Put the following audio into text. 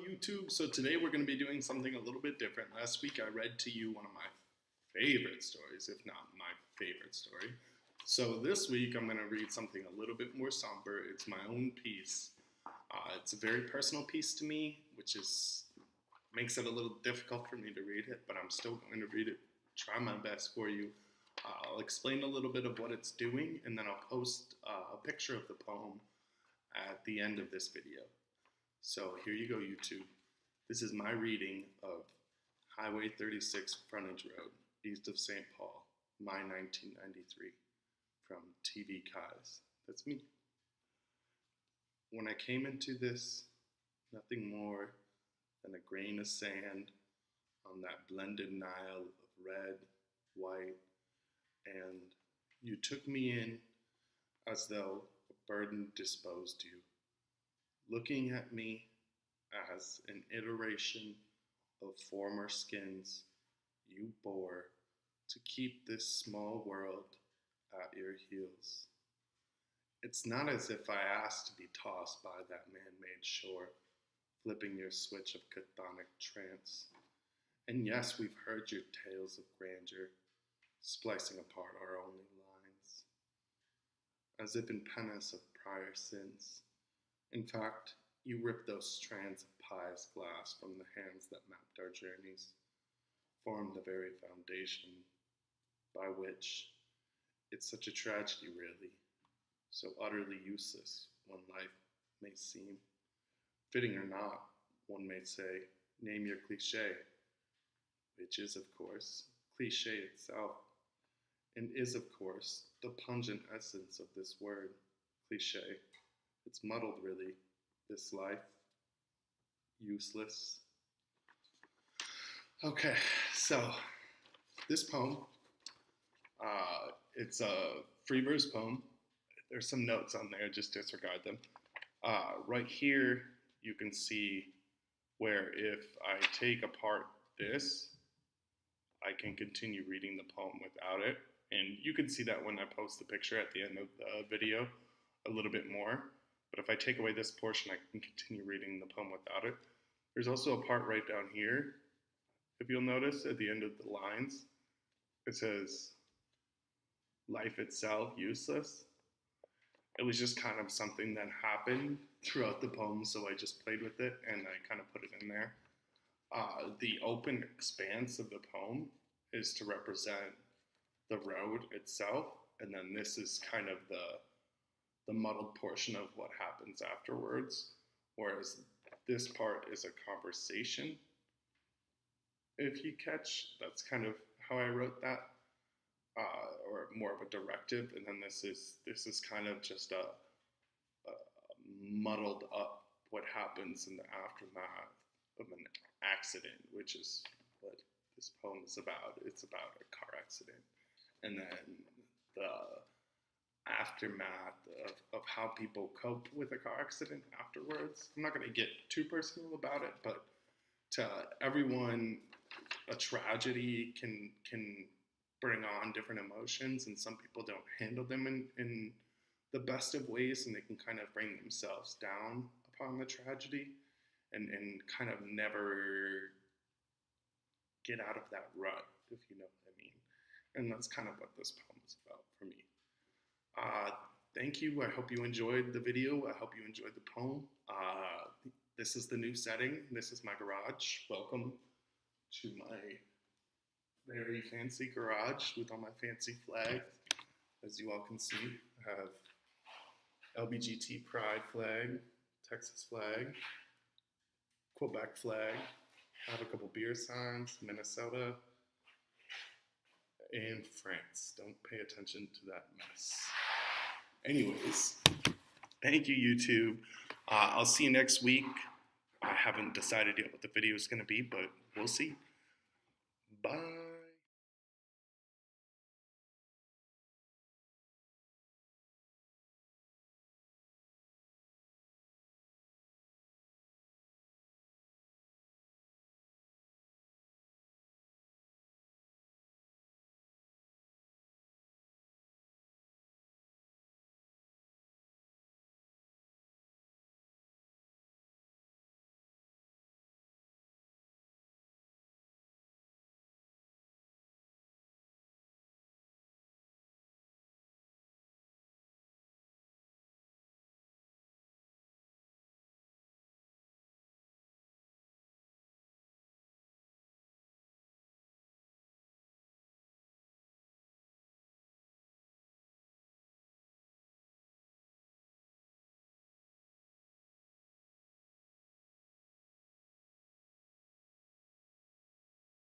YouTube? So today we're going to be doing something a little bit different. Last week I read to you one of my favorite stories, if not my favorite story. So this week I'm going to read something a little bit more somber. It's my own piece. It's a very personal piece to me, which makes it a little difficult for me to read it, but I'm still going to read it, try my best for you. I'll explain a little bit of what it's doing, and then I'll post a picture of the poem at the end of this video. So here you go, YouTube. This is my reading of Highway 36 Frontage Road, east of St. Paul, my 1993, from TV Kais. That's me. When I came into this, nothing more than a grain of sand on that blended Nile of red, white, and you took me in as though a burden disposed you, looking at me as an iteration of former skins you bore to keep this small world at your heels. It's not as if I asked to be tossed by that man-made shore, flipping your switch of chthonic trance. And yes, we've heard your tales of grandeur, splicing apart our only lines, as if in penance of prior sins. In fact, you ripped those strands of pious glass from the hands that mapped our journeys, formed the very foundation by which it's such a tragedy, really, so utterly useless when life may seem. Fitting or not, one may say, name your cliché, which is, of course, cliché itself, and is, of course, the pungent essence of this word, cliché. It's muddled, really, this life, useless. Okay, so this poem, it's a free verse poem. There's some notes on there, just disregard them. Right here, you can see where if I take apart this, I can continue reading the poem without it. And you can see that when I post the picture at the end of the video a little bit more. But if I take away this portion, I can continue reading the poem without it. There's also a part right down here, if you'll notice, at the end of the lines, it says, life itself, useless. It was just kind of something that happened throughout the poem, so I just played with it and I kind of put it in there. The open expanse of the poem is to represent the road itself, and then this is kind of the muddled portion of what happens afterwards, whereas this part is a conversation. If you catch, that's kind of how I wrote that, or more of a directive, and then this is kind of just a muddled up what happens in the aftermath of an accident, which is what this poem is about. It's about a car accident, and then the aftermath of how people cope with a car accident afterwards. I'm not going to get too personal about it, but to everyone, a tragedy can bring on different emotions, and some people don't handle them in the best of ways, and they can kind of bring themselves down upon the tragedy and kind of never get out of that rut, if you know what I mean. And that's kind of what this poem is about for me. Thank you. I hope you enjoyed the video. I hope you enjoyed the poem. This is the new setting. This is my garage. Welcome to my very fancy garage with all my fancy flags. As you all can see, I have LBGT Pride flag, Texas flag, Quebec flag. I have a couple beer signs, Minnesota, and France. Don't pay attention to that mess. Anyways, thank you, YouTube. I'll see you next week. I haven't decided yet what the video is going to be, but we'll see. Bye.